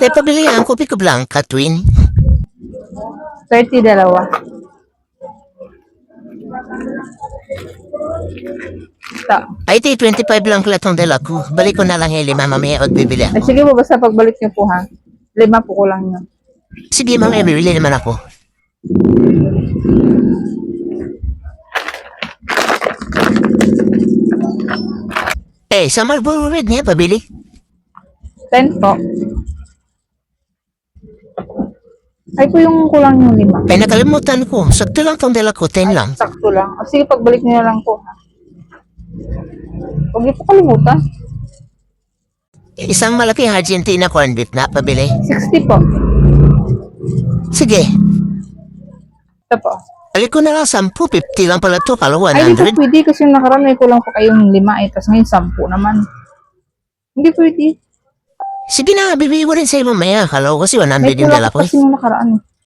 Te, pabili ang kopi ko blanca, twin. 30 dalawa. Ta. Ay, te, 25 lang platong dala ko. Balik ko na lang yung 5 mamaya at bibili Ay, ako. sige po, basta pagbalik niyo po ha. 5 po ko lang yun. Sige, mamaya bibili naman ako. Eh, sa Marlboro Red niya, pabili. 10 po. Ay po yung kulang yung 5. Ay, nakalimutan ko. Sakto lang tong dala ko, 10 lang. Sakto lang. O, sige, pagbalik niyo na lang po ha. Huwag niyo po kalimutan. Isang malaking Argentina corned beef na, pabili. 60 po. Sige, Ito po. balik ko na lang 10, 50 lang pala to, pala Ay, di po 100. pwede kasi yung nakaraan may kulang pa kayong 5 eh. Tapos ngayon 10 naman. Hindi pwede. Sige na, bibili ko rin sa'yo mamaya. Kala ko kasi 100 May yung kulang dala pa ko eh. kasi yung nakaraan eh.